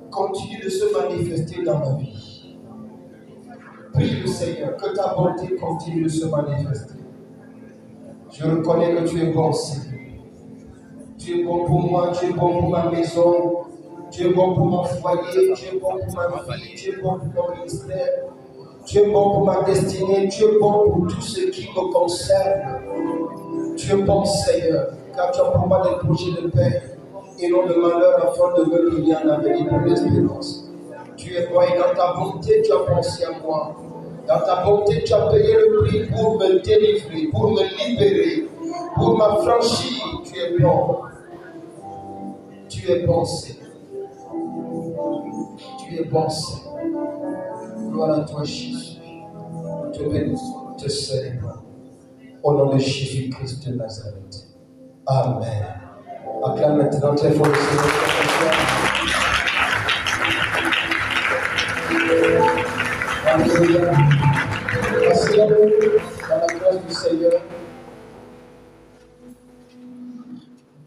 Continue de se manifester dans ma vie. Prie le Seigneur, que ta bonté continue de se manifester. Je reconnais que tu es bon, Seigneur. Tu es bon pour moi, tu es bon pour ma maison, tu es bon pour mon foyer, tu es bon pour ma vie, tu es bon pour mon ministère, tu es bon pour ma destinée, tu es bon pour tout ce qui me concerne. Tu es bon, Seigneur, car tu as pour moi des projets de paix et non de malheur, afin de me donner un avenir pour l'espérance. Tu es bon et dans ta bonté, tu as pensé à moi. Dans ta bonté, tu as payé le prix pour me délivrer, pour me libérer, pour m'affranchir. Tu es bon. Tu es bon, Seigneur. Tu es bon, Seigneur. Gloire à toi, Jésus. Nous te bénissons, te célébrons. Au nom de Jésus-Christ de Nazareth. Amen. Acclame maintenant très fort le Seigneur. Alléluia. Asseyons-nous dans la grâce du Seigneur.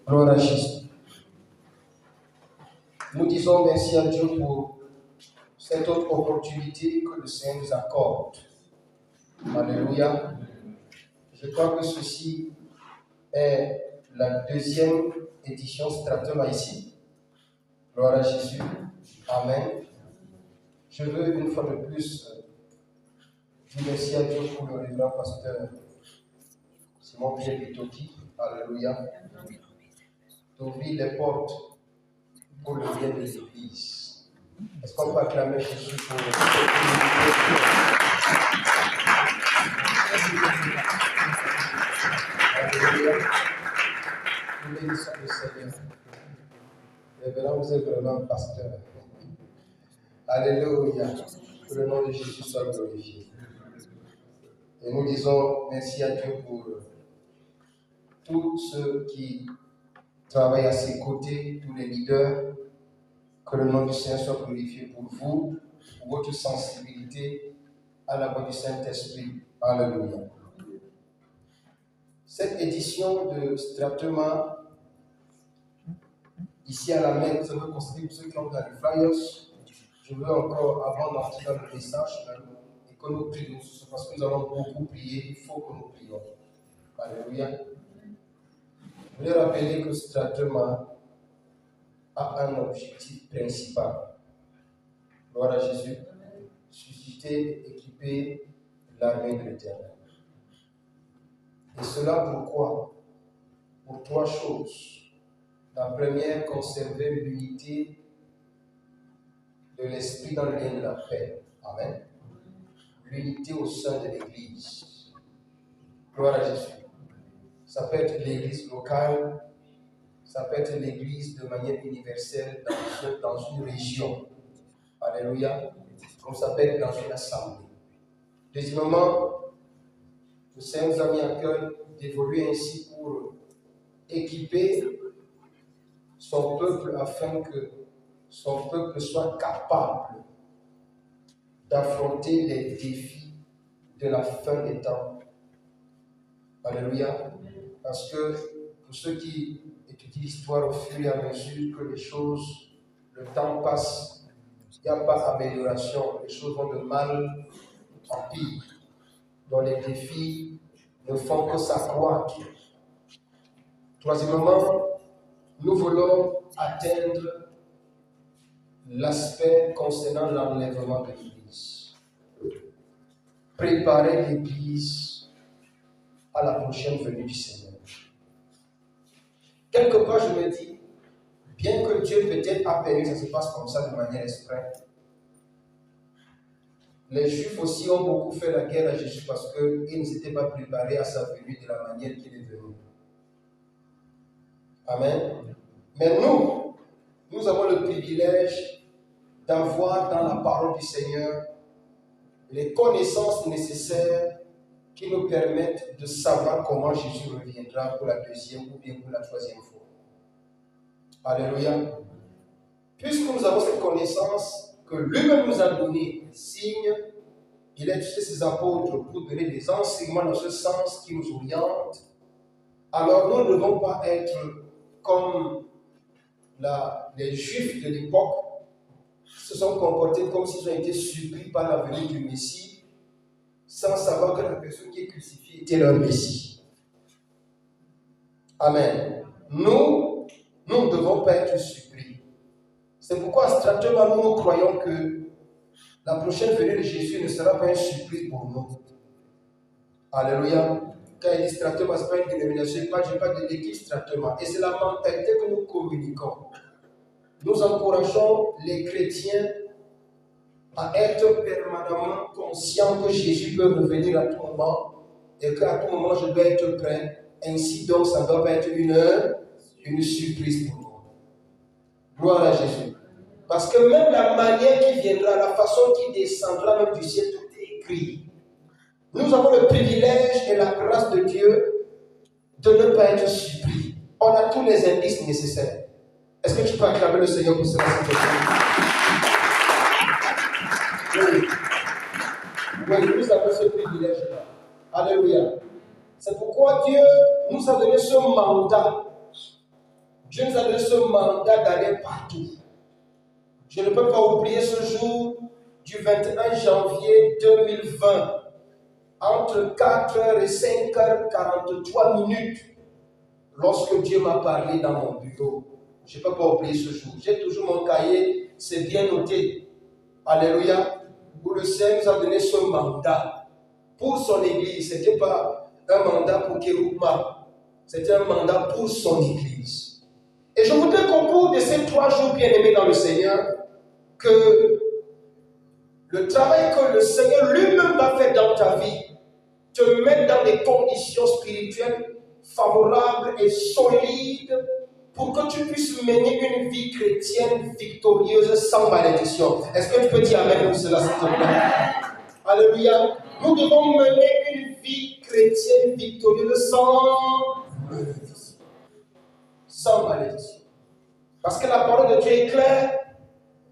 Gloire à Jésus. Nous disons merci à Dieu pour cette autre opportunité que le Seigneur nous accorde. Alléluia. Je crois que ceci est la deuxième édition Stratum ici. Gloire à Jésus. Amen. Je veux une fois de plus dire merci à Dieu pour le révérend pasteur Simon Pierre Bitoki. Alléluia. D'ouvrir les portes pour le bien de l'Église. Est-ce qu'on peut acclamer Jésus pour le Alléluia. Nous bénissons le Seigneur. Révérend, vous êtes vraiment pasteur. Alléluia. Que le nom de Jésus soit glorifié. Et nous disons merci à Dieu pour tous ceux qui travaillent à ses côtés, tous les leaders. Que le nom du Seigneur soit glorifié pour vous, pour votre sensibilité à la voix du Saint-Esprit. Alléluia. Cette édition de Stratuma, ici à la main, vous avez constaté pour ceux qui ont dans les flyers. Je veux encore, avant d'entrer dans le message, et que nous prions, parce que nous allons beaucoup prier, il faut que nous prions. Alléluia. Je voulais rappeler que Stratuma a un objectif principal. Gloire à Jésus. Susciter, équiper l'armée de l'Éternel. Et cela pourquoi? Pour trois choses. La première, conserver l'unité de l'esprit dans le lien de la paix. Amen. L'unité au sein de l'Église. Gloire à Jésus. Ça peut être l'Église locale, ça peut être l'Église de manière universelle dans une région. Alléluia. Comme ça peut être dans une assemblée. Deuxièmement, le Seigneur nous a mis à cœur d'évoluer ainsi pour équiper son peuple afin que son peuple soit capable d'affronter les défis de la fin des temps. Alléluia. Parce que pour ceux qui étudient l'histoire au fur et à mesure que les choses, le temps passe, il n'y a pas d'amélioration. Les choses vont de mal en pire. Donc les défis ne font que s'accroître. Troisièmement, nous voulons atteindre l'aspect concernant l'enlèvement de l'Église. Préparer l'Église à la prochaine venue du Seigneur. Quelque part, je me dis, bien que Dieu peut-être a permis que ça se passe comme ça de manière exprès, les Juifs aussi ont beaucoup fait la guerre à Jésus parce qu'ils ne s'étaient pas préparés à sa venue de la manière qu'il est venu. Amen. Mais nous avons le privilège d'avoir dans la parole du Seigneur les connaissances nécessaires qui nous permettent de savoir comment Jésus reviendra pour la deuxième ou bien pour la troisième fois. Alléluia. Puisque nous avons cette connaissance que lui-même nous a donné des signes, il a utilisé ses apôtres pour donner des enseignements dans ce sens qui nous oriente, alors nous ne devons pas être comme les Juifs de l'époque se sont comportés comme s'ils ont été surpris par la venue du Messie, sans savoir que la personne qui est crucifiée était leur Messie. Amen. Nous ne devons pas être surpris. C'est pourquoi, strictement, nous croyons que la prochaine venue de Jésus ne sera pas une surprise pour nous. Alléluia. Quand il dit strictement, ce n'est pas une dénomination, je parle de l'équipe strictement. Et c'est la mentalité que nous communiquons. Nous encourageons les chrétiens à être permanemment conscients que Jésus peut revenir à tout moment et qu'à tout moment je dois être prêt. Ainsi donc, ça ne doit pas être une surprise pour nous. Gloire à Jésus. Parce que même la manière qui viendra, la façon qui descendra même du ciel, tout est écrit. Nous avons le privilège et la grâce de Dieu de ne pas être surpris. On a tous les indices nécessaires. Est-ce que tu peux acclamer le Seigneur pour cela, s'il te plaît? Oui, nous avons ce privilège-là. Alléluia. C'est pourquoi Dieu nous a donné ce mandat. Dieu nous a donné ce mandat d'aller partout. Je ne peux pas oublier ce jour du 21 janvier 2020, entre 4h et 5h43, lorsque Dieu m'a parlé dans mon bureau. Je ne peux pas oublier ce jour. J'ai toujours mon cahier, c'est bien noté. Alléluia. Où le Seigneur nous a donné ce mandat pour son Église. Ce n'était pas un mandat pour Kérouma. C'était un mandat pour son Église. Et je voudrais qu'au cours de ces 3 jours bien-aimés dans le Seigneur, que le travail que le Seigneur lui-même va faire dans ta vie te mette dans des conditions spirituelles favorables et solides pour que tu puisses mener une vie chrétienne victorieuse sans malédiction. Est-ce que tu peux dire amen pour cela, s'il te plaît? Alléluia. Nous devons mener une vie chrétienne victorieuse sans malédiction. Sans malédiction. Parce que la parole de Dieu est claire.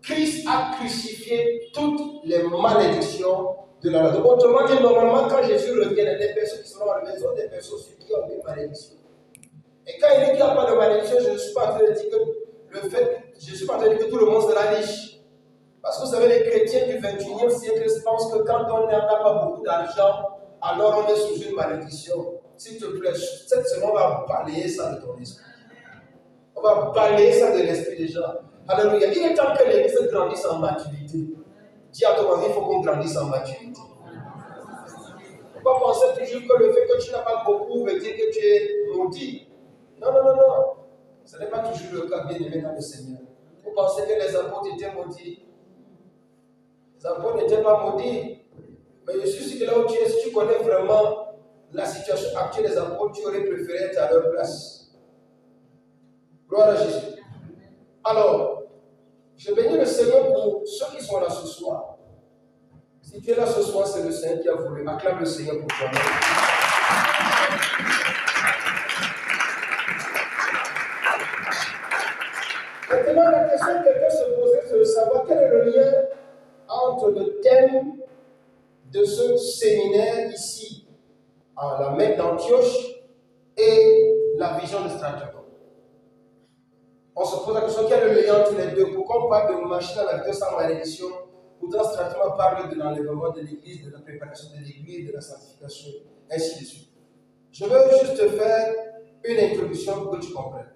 Christ a crucifié toutes les malédictions de la loi. Autrement dit, normalement, quand Jésus revient, les personnes qui seront enlevées sont des personnes qui ont des malédictions. Et quand il dit qu'il n'y a pas de malédiction, je ne suis pas en train de dire que tout le monde sera riche. Parce que vous savez, les chrétiens du 21e siècle pensent que quand on n'a pas beaucoup d'argent, alors on est sous une malédiction. S'il te plaît, cette semaine, on va balayer ça de ton esprit. On va balayer ça de l'esprit des gens. Alléluia. Il est temps que l'Église grandisse en maturité. Dis à ton voisin, il faut qu'on grandisse en maturité. Il ne faut pas penser toujours que le fait que tu n'as pas beaucoup veut dire que tu es maudit. Non. Ce n'est pas toujours le cas, bien aimé dans le Seigneur. Vous pensez que les apôtres étaient maudits? Les apôtres n'étaient pas maudits. Mais je suis sûr que là où tu es, si tu connais vraiment la situation actuelle des apôtres, tu aurais préféré être à leur place. Gloire à Jésus. Alors, je bénis le Seigneur pour ceux qui sont là ce soir. Si tu es là ce soir, c'est le Seigneur qui a voulu. Acclame le Seigneur pour toi. Maintenant, la question que quelqu'un se pose, ce séminaire ici, à la Mecque d'Antioche, et la vision de Straton. On se pose la question, quel est le lien entre les deux? Pourquoi on parle de machine à la victoire sans malédiction? Pourtant, Straton parle de l'enlèvement de l'Église, de la préparation de l'Église, de la sanctification, ainsi de suite. Je veux juste te faire une introduction pour que tu comprennes.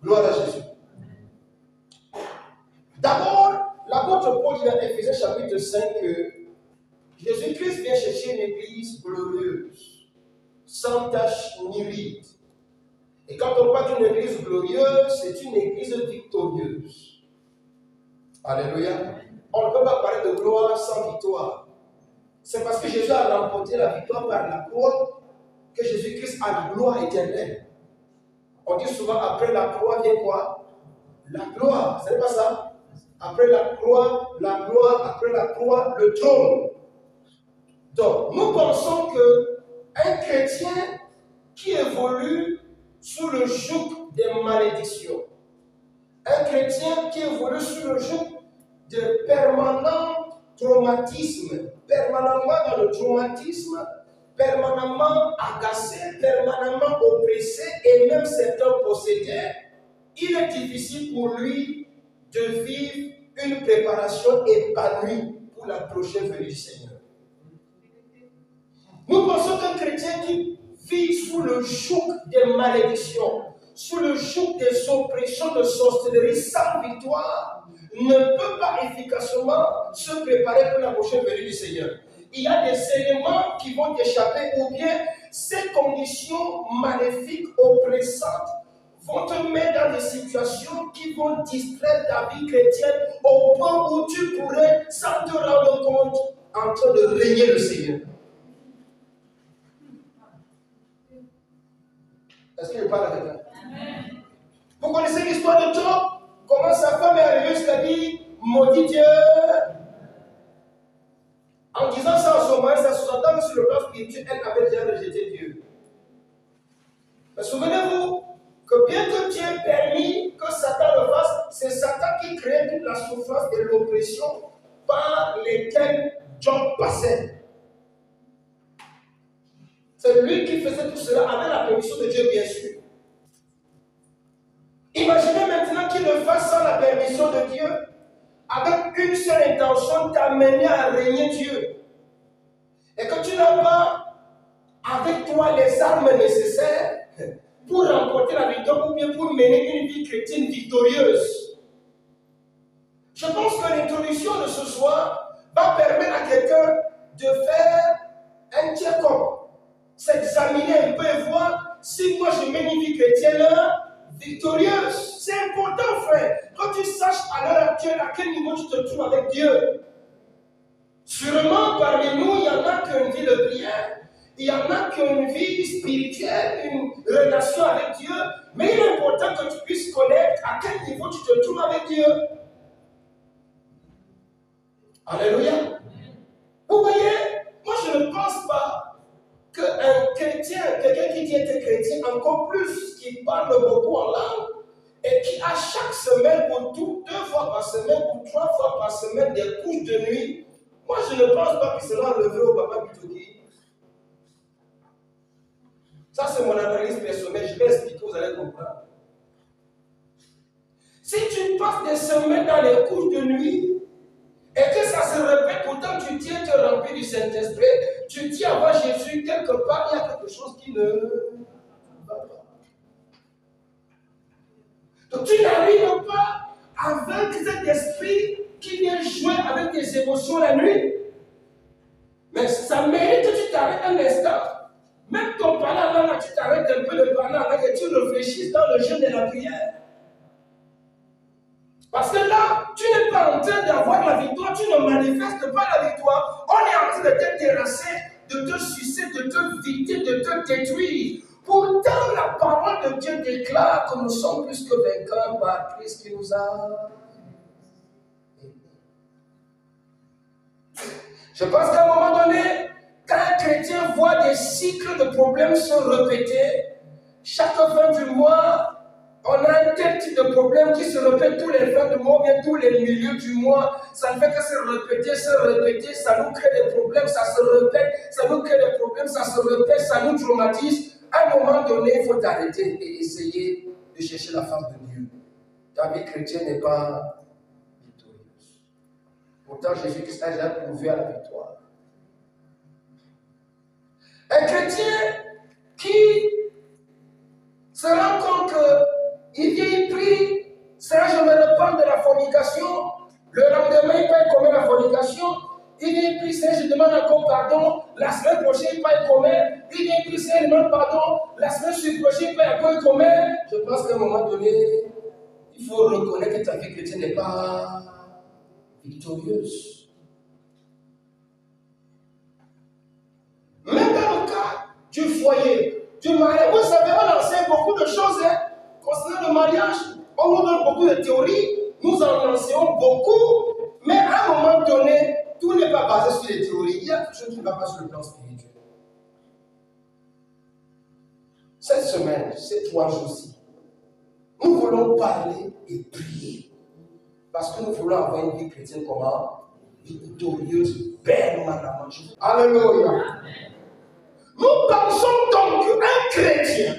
Gloire à Jésus. D'abord, l'apôtre Paul dit dans Éphésiens chapitre 5 que Jésus-Christ vient chercher une église glorieuse, sans tache ni ride. Et quand on parle d'une église glorieuse, c'est une église victorieuse. Alléluia. On ne peut pas parler de gloire sans victoire. C'est parce que Jésus a remporté la victoire par la croix que Jésus-Christ a la gloire éternelle. On dit souvent, après la croix vient quoi? La gloire. Ce n'est pas ça? Après la croix, après la croix, le trône. Donc, nous pensons qu'un chrétien qui évolue sous le joug des malédictions, un chrétien qui évolue sous le joug de permanents traumatismes, permanemment dans le traumatisme, permanemment agacé, permanemment oppressé et même certains possédés, il est difficile pour lui de vivre une préparation épanouie pour la prochaine venue du Seigneur. Nous pensons qu'un chrétien qui vit sous le joug des malédictions, sous le joug des oppressions de sorcellerie sans victoire, ne peut pas efficacement se préparer pour la prochaine venue du Seigneur. Il y a des éléments qui vont échapper, ou bien ces conditions maléfiques, oppressantes, vont te mettre dans des situations qui vont distraire ta vie chrétienne au point où tu pourrais, sans te rendre compte, en train de régner le Seigneur. Est-ce qu'il parle à quelqu'un? Vous connaissez l'histoire de Job? Comment sa femme est arrivée jusqu'à dire maudit Dieu? En disant ça en ce moment, ça sous-entend que sur le plan spirituel, elle avait déjà rejeté Dieu. Mais souvenez-vous que bien que Dieu ait permis que Satan le fasse, c'est Satan qui crée toute la souffrance et l'oppression par lesquelles Job passait. C'est lui qui faisait tout cela avec la permission de Dieu, bien sûr. Imaginez maintenant qu'il le fasse sans la permission de Dieu, avec une seule intention, t'amener à régner Dieu. Et que tu n'as pas avec toi les armes nécessaires pour remporter la victoire ou bien pour mener une vie chrétienne victorieuse. Je pense que l'introduction de ce soir va permettre à quelqu'un de faire un check-up, s'examiner un peu et voir si moi je mène une vie chrétienne victorieuse. C'est important, frère, que tu saches à l'heure actuelle à quel niveau tu te trouves avec Dieu. Sûrement, parmi nous, il y en a qui ont une vie de prière, il y en a qui ont une vie spirituelle, une relation avec Dieu, mais il est important que tu puisses connaître à quel niveau tu te trouves avec Dieu. Alléluia. Vous voyez, moi je ne pense pas qu'un chrétien, quelqu'un qui dit être chrétien, encore plus, qui parle beaucoup en langue, et qui a chaque semaine, ou 2 fois par semaine, ou 3 fois par semaine, des couches de nuit, moi je ne pense pas que cela levé au papa Bitoki. Ça c'est mon analyse personnelle, je vais expliquer, vous allez comprendre. Si tu passes des semaines dans les couches de nuit, et que ça se répète, pourtant tu tiens te remplir du Saint-Esprit, tu dis avant Jésus, quelque part, il y a quelque chose qui ne va pas. Donc tu n'arrives pas à vaincre cet esprit qui vient jouer avec tes émotions la nuit. Mais ça mérite que tu t'arrêtes un instant. Même ton parler là, tu t'arrêtes un peu de parler là, que tu réfléchisses dans le jeûne de la prière. Parce que là, tu n'es pas en train d'avoir la victoire, tu ne manifestes pas la victoire. On est en train de te terrasser, de te sucer, de te vider, de te détruire. Pourtant, la parole de Dieu déclare que nous sommes plus que vainqueurs par Christ qui nous a. Je pense qu'à un moment donné, quand un chrétien voit des cycles de problèmes se répéter, chaque fin du mois, On a un tel type de problème qui se répète tous les fins de mois, bien tous les milieux du mois. Ça ne fait que se répéter, ça nous crée des problèmes, ça se répète, ça nous crée des problèmes, ça se répète, ça nous traumatise. À un moment donné, il faut t'arrêter et essayer de chercher la face de Dieu. Ta vie chrétienne n'est pas victorieuse. Pourtant, Jésus-Christ a déjà prouvé à la victoire. Un chrétien qui se rend compte qu'il vient, il prie, Seigneur, je me repens de la fornication. Le lendemain, il paye commet la fornication. Il vient, il prie, Seigneur, je demande encore pardon. La semaine prochaine, il paye commet. Il vient, il prie, Seigneur, je demande pardon. La semaine prochaine, il paye encore commet. Je pense qu'à un moment donné, il faut reconnaître que ta vie chrétienne n'est pas victorieuse. Même dans le cas du foyer, du mariage, vous savez, on enseigne beaucoup de choses concernant le mariage. On nous donne beaucoup de théories, nous en enseignons beaucoup, mais à un moment donné, tout n'est pas basé sur les théories. Il y a quelque chose qui ne va pas sur le plan spirituel. Cette semaine, ces 3 jours-ci, nous voulons parler et prier. Parce que nous voulons avoir une vie chrétienne comment? Victorieuse, belle, madame. Alléluia. Nous pensons donc qu'un chrétien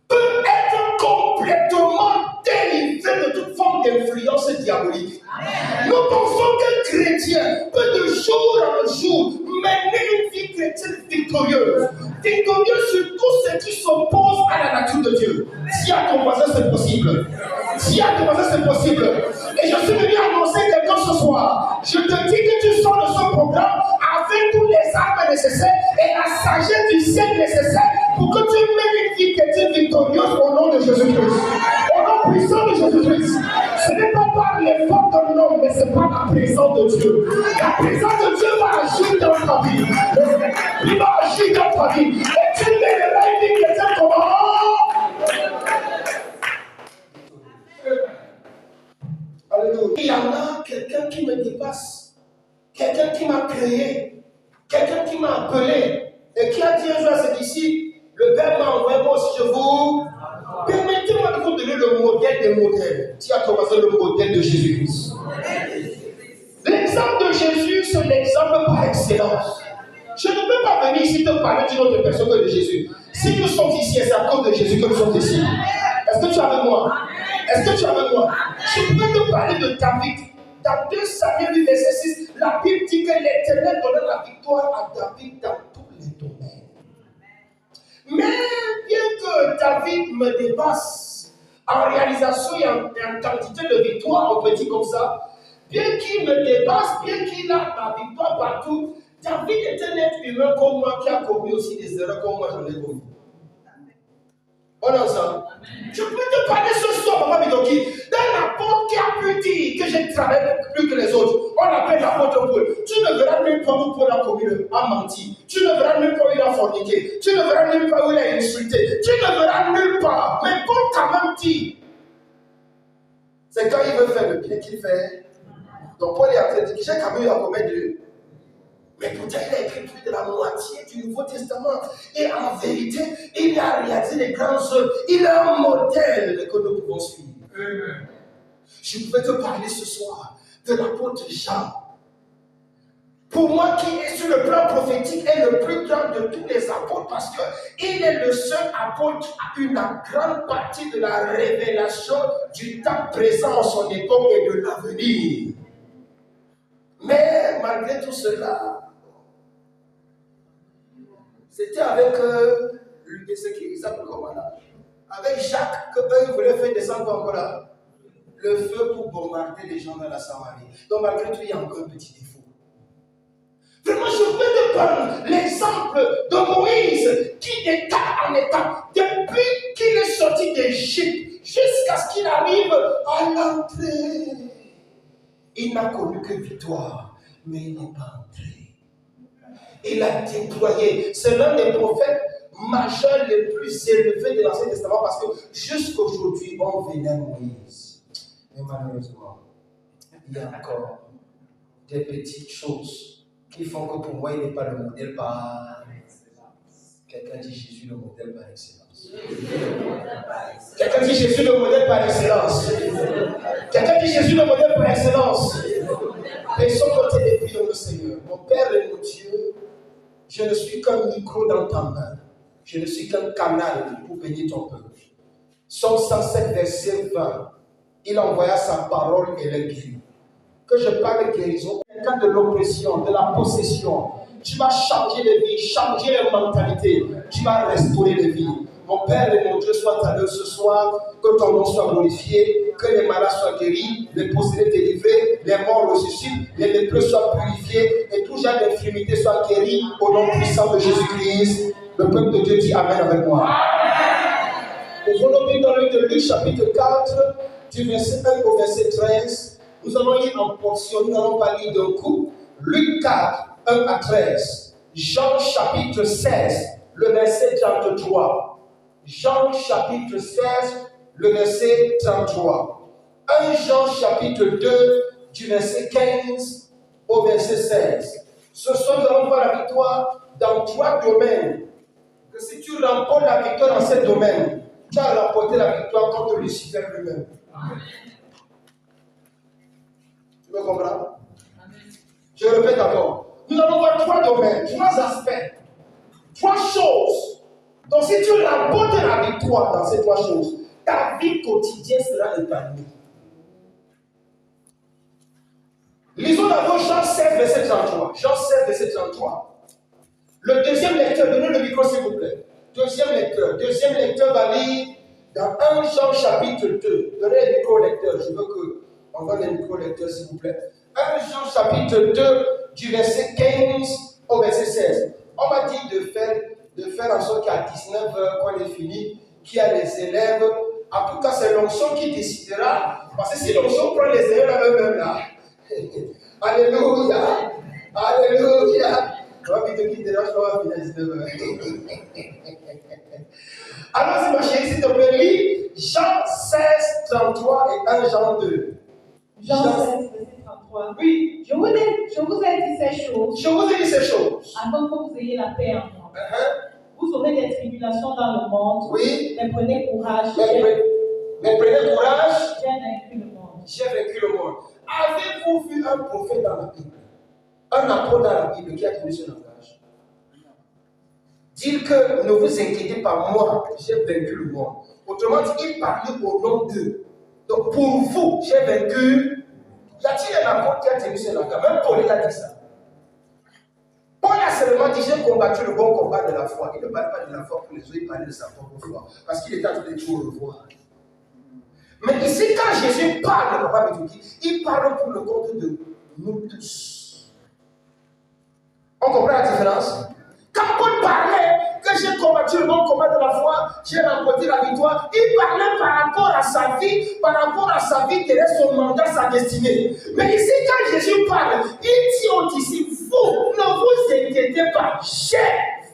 peut être complètement délivré de toute forme d'influence diabolique. Nous pensons qu'un chrétien peut de jour en jour mener une vie chrétienne victorieuse. Victorieuse sur tout ce qui s'oppose à la nature de Dieu. Si à ton voisin c'est possible. Si à ton voisin c'est possible. Et je suis venu annoncer quelqu'un ce soir. Je te dis que tu sors de ce programme avec tous les armes nécessaires et la sagesse du ciel nécessaire pour que tu mènes une vie chrétienne victorieuse au nom de Jésus-Christ. Au nom puissant de Jésus-Christ. Ce n'est pas par l'effort de l'homme, mais c'est par la présence de Dieu. La présence de Dieu va agir dans ta vie. Il va agir dans ta vie. Et tu mèneras une vie chrétienne comment? Alléluia. Il y en a quelqu'un qui me dépasse, quelqu'un qui m'a créé, quelqu'un qui m'a appelé et qui a dit un jour à ses disciples, le Père m'a envoyé, moi aussi je vous. Permettez-moi de vous donner le modèle des modèles. Dis à ton voisin le modèle de Jésus-Christ. L'exemple de Jésus, c'est l'exemple par excellence. Je ne peux pas venir ici te parler d'une autre personne que de Jésus. Si nous sommes ici, c'est à cause de Jésus que nous sommes ici. Est-ce que tu es avec moi? Est-ce que tu es avec moi? Je pourrais te parler de David. Dans 2 Samuel, verset 6, la Bible dit que l'Éternel donnait la victoire à David dans tous les domaines. Mais bien que David me dépasse en réalisation et en quantité de victoire, on peut dire comme ça, bien qu'il me dépasse, bien qu'il a ma victoire partout, David est un être humain comme moi qui a commis aussi des erreurs comme moi j'en ai commis. On est ensemble. Je peux te parler ce soir, Papa Bidoki, d'un apôtre qui a pu dire que j'ai travaillé plus que les autres. On l'appelle l'apôtre Paul. Tu ne verras nulle part où Paul a commis a menti. Tu ne verras nulle part où il a forniqué. Tu ne verras nulle part où il a insulté. Tu ne verras nulle part. Mais Paul t'a même dit. C'est quand il veut faire le bien qu'il fait. Donc Paul est en train de dire que j'ai quand même eu à commettre de. Mais pourtant, il a écrit plus de la moitié du Nouveau Testament. Et en vérité, il a réalisé les grandes œuvres. Il a un modèle que nous pouvons suivre. Je pouvais te parler ce soir de l'apôtre Jean. Pour moi, qui est sur le plan prophétique, est le plus grand de tous les apôtres parce qu'il est le seul apôtre qui a eu la grande partie de la révélation du temps présent en son époque et de l'avenir. Mais malgré tout cela, c'était avec c'est qui il s'appelle comment là? Avec Jacques que eux voulaient faire descendre encore là le feu pour bombarder les gens dans la Samarie. Donc malgré tout, il y a encore un petit défaut. Vraiment, je peux te prendre l'exemple de Moïse qui d'étape en étape, depuis qu'il est sorti d'Égypte jusqu'à ce qu'il arrive à l'entrée. Il n'a connu que victoire, mais il n'est pas entré. Il a déployé. C'est l'un des prophètes majeurs les plus élevés de l'Ancien Testament parce que jusqu'aujourd'hui, on vénère Moïse. Mais malheureusement, il y a encore des petites choses qui font que pour moi, il n'est pas le modèle par excellence. Quelqu'un dit Jésus le modèle par excellence. Quelqu'un dit Jésus le modèle par excellence. Quelqu'un dit Jésus le modèle par excellence. Baissons notre tête et prions le Seigneur. Mon Père et mon Dieu, je ne suis qu'un micro dans ta main. Je ne suis qu'un canal pour bénir ton peuple. Somme 107, verset 20. Il envoya sa parole et les guérit. Que je parle de guérison, quelqu'un de l'oppression, de la possession. Tu vas changer les vies, changer les mentalités. Tu vas restaurer les vies. Mon Père et mon Dieu, sois à l'heure ce soir, que ton nom soit glorifié, que les malades soient guéris, les possédés délivrés, les morts ressuscitent, les lépreux soient purifiés et tout genre d'infirmité soit guéri au nom puissant de Jésus-Christ. Le peuple de Dieu dit Amen avec moi. Aujourd'hui, dans le livre de Luc, chapitre 4, du verset 1 au verset 13, nous allons lire en portion, nous n'allons pas lire d'un coup. Luc 4, 1 à 13. Jean chapitre 16, le verset 33. Jean chapitre 16, le verset 33. 1 Jean chapitre 2, du verset 15 au verset 16. Ce soir, nous allons voir la victoire dans 3 domaines. Que si tu remportes la victoire dans ces domaines, tu as remporté la victoire contre Lucifer lui-même. Tu me comprends? Je répète encore. Nous allons voir 3 domaines, 3 aspects, 3 choses. Donc si tu remportes la victoire dans ces 3 choses, ta vie quotidienne sera épanouie. Lisons d'abord Jean 16, verset 33. Jean 16, verset 33. Le deuxième lecteur, donnez le micro s'il vous plaît. Deuxième lecteur va lire dans 1 Jean chapitre 2. Donnez le micro au lecteur. Je veux qu'on donne le micro au lecteur s'il vous plaît. 1 Jean chapitre 2 du verset 15 au verset 16. On m'a dit de faire en sorte qu'à 19h, quand on est fini, qu'il y a les élèves. En tout cas, c'est l'onction qui décidera. Parce que si l'onction prend les élèves eux-mêmes là. Alléluia. Alléluia. On va vite quitter là, je vais finir à 19h. Alors, ma chérie, s'il te plaît, lis Jean 16, 33 et 1 Jean 2. Jean 16, verset 33. Oui. Je vous ai dit ces choses. Je vous ai dit ces choses. Afin que vous ayez la paix en moi. Vous aurez des tribulations dans le monde. Oui. Mais prenez courage. Mais prenez courage. J'ai vaincu le monde. J'ai vaincu le monde. Avez-vous vu un prophète dans la Bible, un apôtre dans la Bible qui a tenu ce langage? Dire que ne vous inquiétez pas, moi, j'ai vaincu le monde. Autrement dit, il parlait au nom d'eux. Donc pour vous, j'ai vaincu. Y a-t-il un apôtre qui a tenu ce langage? Même Paul il a dit ça. Paul a seulement dit j'ai combattu le bon combat de la foi. Il ne parle pas de la foi pour les autres, il parlait de sa propre foi. Parce qu'il était en train de tout revoir. Mais ici, quand Jésus parle de Papa Bédouki, il parle pour le compte de nous tous. On comprend la différence? Quand Paul parlait que j'ai combattu le bon combat de la foi, j'ai remporté la victoire, il parlait par rapport à sa vie, quel est son mandat, sa destinée. Mais ici, quand Jésus parle, il dit aux disciples, vous, ne vous inquiétez pas, j'ai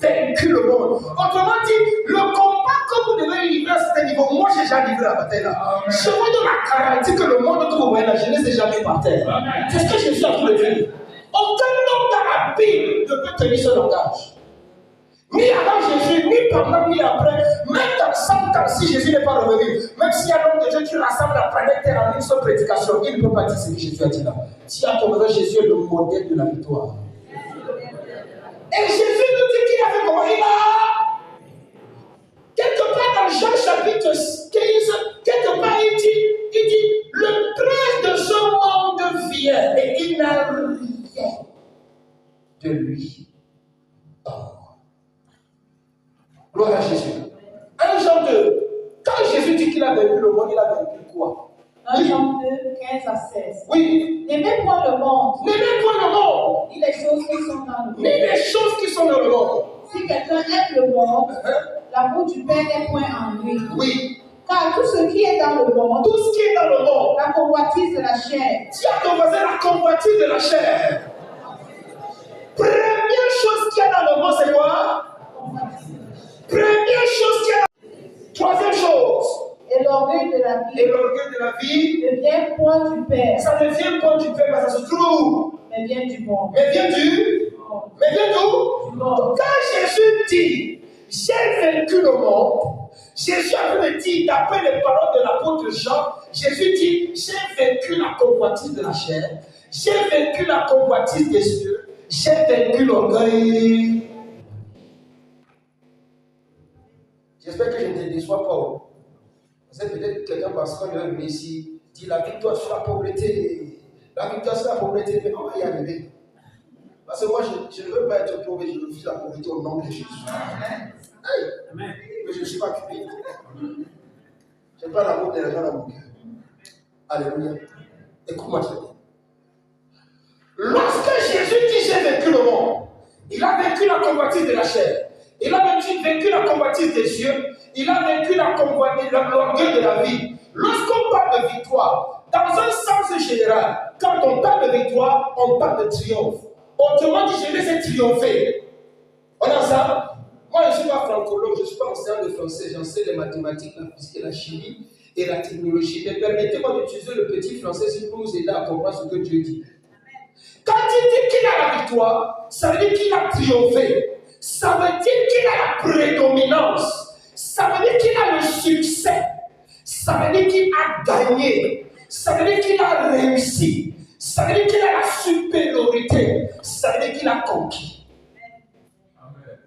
vaincu le monde. Autrement dit, le combat que vous devez livrer à ce niveau, moi j'ai déjà livré la bataille là. Je vous donne la garantie que le monde que vous voyez là, je ne les ai jamais par terre. C'est ce que Jésus a voulu dire. Aucun homme dans la Bible ne peut tenir ce langage. Ni avant Jésus, ni pendant, ni après, même dans 100 ans, si Jésus n'est pas revenu, même s'il y a l'homme de Dieu qui rassemble la planète Terre en une seule prédication, il ne peut pas dire ce que Jésus a dit là. Si à ton Jésus est le modèle de la victoire. Et Jésus nous dit qu'il a fait comment? Il a, quelque part dans Jean chapitre 15, quelque part il dit, le prince de ce monde vient et il n'a rien de lui. Gloire à Jésus. 1 Jean 2. Quand Jésus dit qu'il a vaincu le monde, il a vaincu quoi? 1 Jean 2, 15 à 16. Oui. N'aimez point le monde. N'aimez point le monde. Ni les choses qui sont dans le monde. Ni les choses qui sont dans le monde. Si quelqu'un aime le monde, l'amour du Père n'est point en lui. Oui. Car tout ce qui est dans le monde, tout ce qui est dans le monde, la convoitise de la chair. Dis à ton voisin la convoitise de la chair. Première chose qu'il y a dans le monde, c'est quoi? Première chose qu'il y a. Troisième chose. Et l'orgueil de la vie. Et l'orgueil de la vie. Ne vient point du Père. Ça ne vient point du Père, mais ça se trouve. Mais vient du monde. Mais vient du. Mais vient d'où? Du monde. Quand Jésus dit, j'ai vaincu le monde. Jésus avait dit, d'après les paroles de l'apôtre Jean, Jésus dit, j'ai vaincu la convoitise de la chair, j'ai vaincu la convoitise des cieux, j'ai vaincu l'orgueil. J'espère que je ne te déçois pas. Parce que peut-être quelqu'un pensera que le Messie dit la victoire sur la pauvreté. La victoire sur la pauvreté, mais on va y arriver. Parce que moi, je ne veux pas être pauvre, je refuse la pauvreté au nom de Jésus. Hey, mais je ne suis pas cupide. Je n'ai pas l'amour de l'argent dans mon cœur. Alléluia. Écoute-moi très bien. Lorsque Jésus dit j'ai vaincu le monde, il a vaincu la convoitise de la chair. Il a vaincu la convoitise des cieux. Il a vaincu l'orgueil de la vie. Lorsqu'on parle de victoire, dans un sens général, quand on parle de victoire, on parle de triomphe. Autrement dit, je laisse triompher. On a ça? Moi, je ne suis pas francologue, je ne suis pas enseignant de français. J'enseigne les mathématiques, la physique, la chimie et la technologie. Mais permettez-moi d'utiliser le petit français pour nous aider à comprendre ce que Dieu dit. Quand il dit qu'il a la victoire, ça veut dire qu'il a triomphé. Ça veut dire qu'il a la prédominance. Ça veut dire qu'il a le succès. Ça veut dire qu'il a gagné. Ça veut dire qu'il a réussi. Ça veut dire qu'il a la supériorité. Ça veut dire qu'il a conquis. Amen.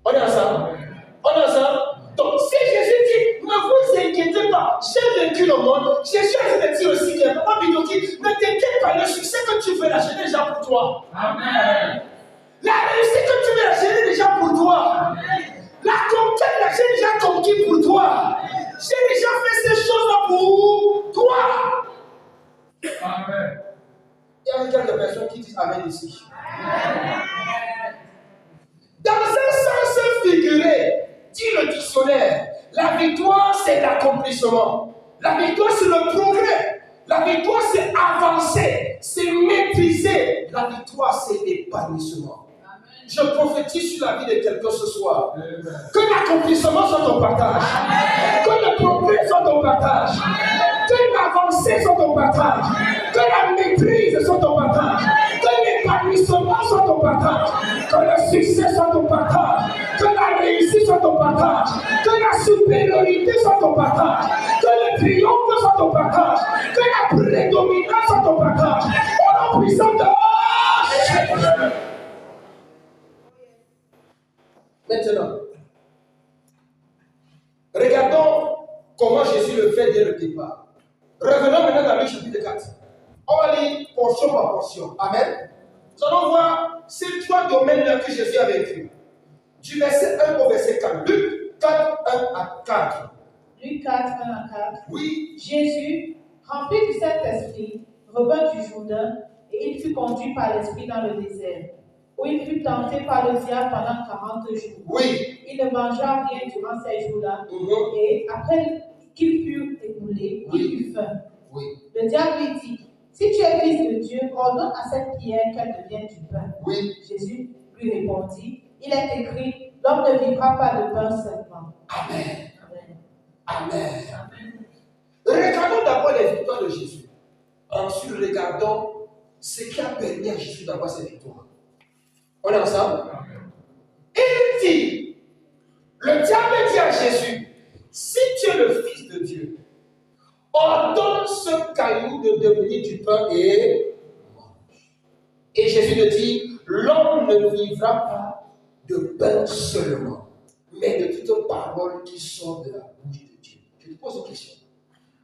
On est ensemble? On est ensemble? Donc, si Jésus dit, ne vous inquiétez pas, j'ai vaincu le monde, Jésus a dit aussi que, ne t'inquiète pas, le succès que tu veux là, j'ai déjà pour toi. Amen. La réussite que tu veux là, j'ai déjà pour toi. Amen. La conquête là, j'ai déjà conquis pour toi. J'ai déjà fait ces choses-là pour toi. Amen. Il y a quelques personnes qui disent Amen ici. Amen. Dans un sens figuré, dit le dictionnaire, la victoire c'est l'accomplissement. La victoire c'est le progrès. La victoire c'est avancer, c'est maîtriser. La victoire c'est l'épanouissement. Je prophétise sur la vie de quelqu'un ce soir. Amen. Que l'accomplissement soit ton partage. Amen. Que le progrès soit ton partage. Amen. Que l'avancée soit ton partage. Amen. Que la maîtrise soit ton partage. Amen. Que l'épanouissement soit ton partage. Amen. Que le succès soit ton partage. Que la réussite soit ton partage. Amen. Que la supériorité soit ton partage. Amen. Que le triomphe soit ton partage. Amen. Que la prédominance soit ton partage. Au nom puissant de Jésus. Maintenant, regardons comment Jésus le fait dès le départ. Revenons maintenant dans le chapitre 4. On va lire portion par portion. Amen. Nous allons voir ces trois domaines-là que Jésus a vécu. Du verset 1 au verset 4. Luc 4, 1 à 4. Luc 4, 1 à 4. Oui. Jésus, rempli du Saint-Esprit, revint du Jourdain et il fut conduit par l'Esprit dans le désert, où il fut tenté par le diable pendant 40 jours. Oui. Il ne mangea rien durant ces jours-là. Et après qu'il fut écoulé, il eut faim. Oui. Le diable lui dit, si tu es fils de Dieu, ordonne à cette pierre qu'elle devienne du pain. Oui. Jésus lui répondit, il est écrit, l'homme ne vivra pas de pain seulement. Amen. Amen. Amen. Amen. Regardons d'abord les victoires de Jésus. Ensuite, regardons ce qui a permis à Jésus d'avoir cette victoire. On est ensemble? Amen. Il dit, le diable dit à Jésus, si tu es le Fils de Dieu, ordonne ce caillou de devenir du pain et mange. Et Jésus te dit, l'homme ne vivra pas de pain seulement, mais de toute parole qui sort de la bouche de Dieu. Je te pose une question.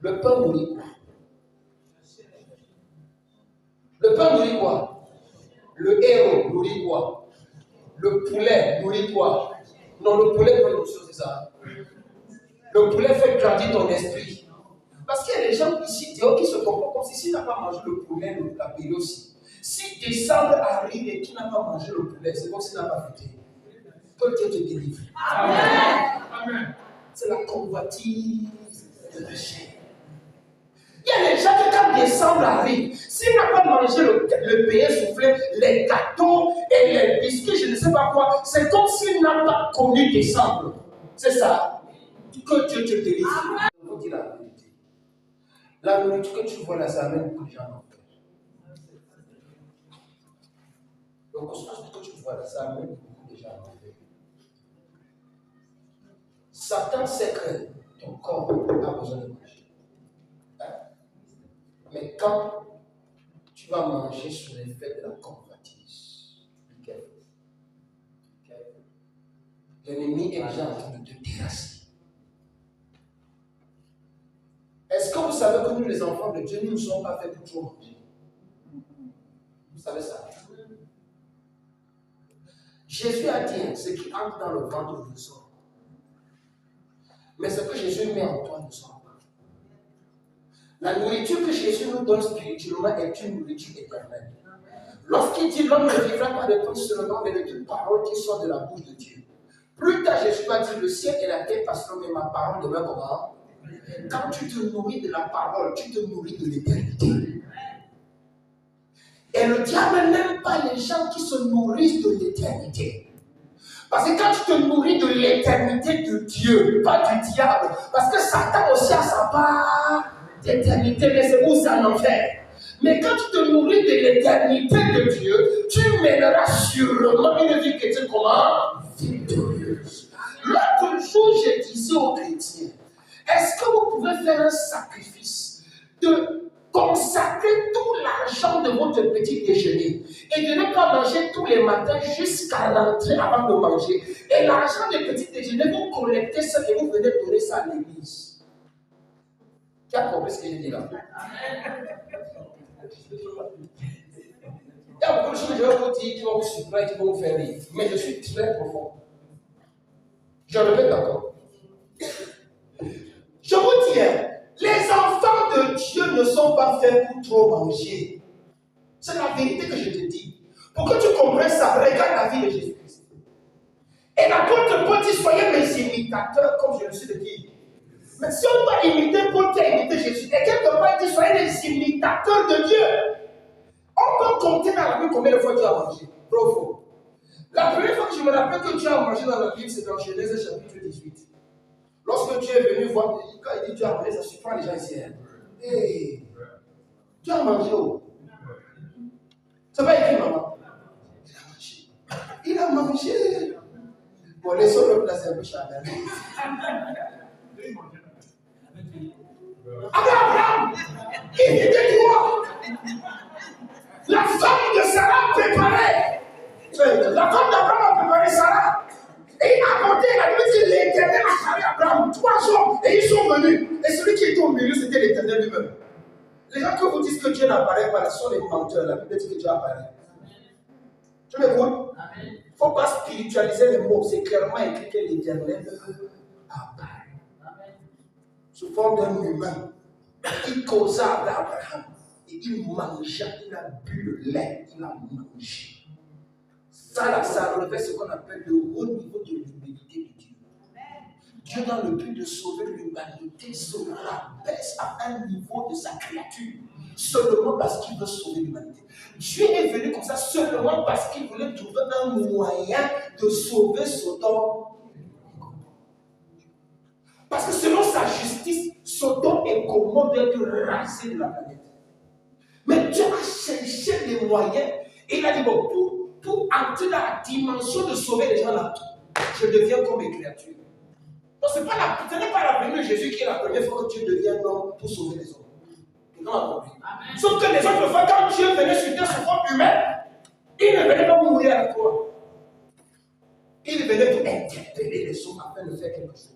Le pain nourrit quoi? Le pain nourrit quoi? Le héros nourrit quoi? Le poulet nourrit quoi? Non, le poulet pas autre chose, c'est ça. Le poulet fait grandir ton esprit. Parce qu'il y a des gens ici dehors qui se comportent comme si s'il n'a pas mangé le poulet, il l'a payé aussi. Si décembre arrive et qu'il n'a pas mangé le poulet, c'est comme s'il n'a pas fêté. Que Dieu te délivre. Amen. Amen. C'est la convoitise de péché. Il y a des gens qui, quand décembre arrive, s'il n'a pas mangé le pays soufflé, les gâteaux et les biscuits, je ne sais pas quoi, c'est comme s'il n'a pas connu décembre. C'est ça. Que Dieu te délivre. Amen. Je vous dis la vérité. La nourriture que tu vois là, ça amène beaucoup de gens en fait. Le cosmos que tu vois là, ça amène beaucoup de gens en fait. Satan sait que ton corps a besoin de manger. Hein? Mais quand tu vas manger sous l'effet de la convoitise, l'ennemi est déjà en train de te terrasser. Est-ce que vous savez que nous, les enfants de Dieu, nous ne sommes pas faits pour trop manger? Vous savez ça? Jésus a dit, ce qui entre dans le ventre ne sort. Mais ce que Jésus met en toi ne sort pas. La nourriture que Jésus nous donne spirituellement est une nourriture éternelle. Lorsqu'il dit l'homme ne vivra pas de pain seulement, mais de toute parole qui sort de la bouche de Dieu. Plus tard, Jésus va dire, le ciel et la terre passeront, mais ma parole demeure comment? Quand tu te nourris de la parole, tu te nourris de l'éternité. Et le diable n'aime pas les gens qui se nourrissent de l'éternité. Parce que quand tu te nourris de l'éternité de Dieu, pas du diable, parce que Satan aussi a sa part d'éternité, mais c'est où ça en enfer. Mais quand tu te nourris de l'éternité de Dieu, tu mèneras sûrement une vie chrétienne comment? Victorieuse. L'autre jour, je disais aux chrétiens, est-ce que vous pouvez faire un sacrifice de consacrer tout l'argent de votre petit déjeuner et de ne pas manger tous les matins jusqu'à l'entrée avant de manger, et l'argent du petit déjeuner, vous collectez ça et vous venez donner ça à l'église? Qui a compris ce que je dis là? Il y a beaucoup de choses que je vais vous dire qui vont vous surprendre, qui vont vous faire rire, mais je suis très profond. Je répète encore. Je vous dis, les enfants de Dieu ne sont pas faits pour trop manger. C'est la vérité que je te dis. Pour que tu comprennes ça, regarde la vie de Jésus-Christ. Et l'apôtre Paul dit, soyez mes imitateurs comme je le suis de qui? Mais si on doit imiter Paul qui a imité Jésus, et quelque part il dit, soyez les imitateurs de Dieu. On peut compter dans la Bible combien de fois Dieu a mangé. Bravo. La première fois que je me rappelle que Dieu a mangé dans la Bible, c'est dans Genèse chapitre 18. Lorsque Dieu est venu voir, quand il dit Dieu a mangé, ça surprend les gens ici. Hey, Dieu a mangé où? Ça va écrit, maman? Il a mangé. Il a mangé. Bon, laissons le placer un peu chacun. Abraham, il était quoi? La femme de Sarah préparait. La femme d'Abraham a préparé Sarah. Et il a apporté, il a dit, l'Éternel a parlé à Abraham 3 hommes. Et ils sont venus. Et celui qui était au milieu, c'était l'Éternel lui-même. Les gens qui vous disent que Dieu n'apparaît pas, ce sont les menteurs. La Bible dit que Dieu apparaît. Tu m'écoutes? Il ne faut pas spiritualiser les mots. C'est clairement écrit que l'Éternel apparaît. Sous forme d'un humain. Il causa avec Abraham. Et il mangea, il a bu le lait, il a mangé. Ça relevait ce qu'on appelle le haut niveau de l'humilité de Dieu. Dieu, dans le but de sauver l'humanité, se rabaisse à un niveau de sa créature, seulement parce qu'il veut sauver l'humanité. Dieu est venu comme ça seulement parce qu'il voulait trouver un moyen de sauver Sodome. Parce que selon sa justice, Sodome et Gomorrhe doivent être rasés de la planète. Mais Dieu a cherché les moyens et il a dit, bon, pour entrer dans la dimension de sauver les gens là, je deviens comme une créature. Donc ce n'est pas la venue de Jésus qui est la première fois que Dieu devient homme pour sauver les hommes. Sauf que les autres fois, quand Dieu venait sur terre sous forme humaine, il ne venait pas mourir à la croix. Il venait pour interpeller les hommes afin de faire quelque chose.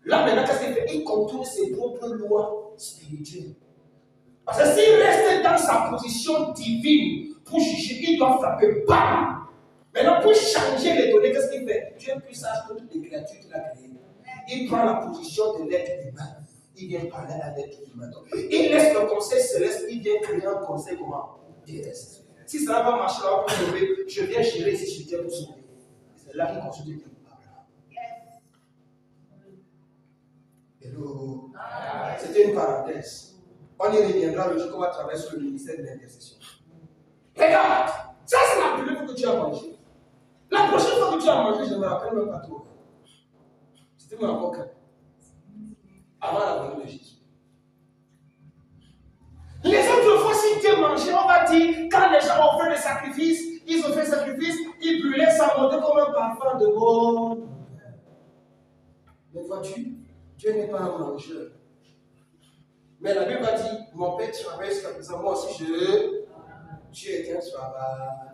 Là maintenant, qu'est-ce qu'il fait? Il contourne ses propres lois spirituelles. Parce que s'il restait dans sa position divine pour juger, il doit frapper. Bam! Maintenant, pour changer les données, qu'est-ce qu'il fait? Dieu est plus sage que toutes les créatures qu'il a créées. Il prend la position de l'être humain. Il vient parler à l'être humain. Il laisse le conseil céleste, il vient créer un conseil comment? Terrestre. Si ça va marcher là pour sauver, je viens gérer ici sur terre pour sauver. C'est là qu'il consulte Dieu. Hello. C'était une parenthèse. On y reviendra le jour qu'on va travailler sur le ministère de l'intercession. Regarde, ça c'est la première fois que tu as mangé. La prochaine fois que tu as mangé, je ne me rappelle même pas trop. C'était mon avocat. Avant la venue de Jésus. Les autres fois, si tu as mangé, on va dire, quand les gens ont fait des sacrifices, ils ont fait des sacrifices, ils brûlaient, ça montait comme un parfum de bon. Mais vois-tu, Dieu n'est pas un mangeur. Mais la Bible a dit, mon Père travaille jusqu'à présent, moi aussi je... Dieu est un travail.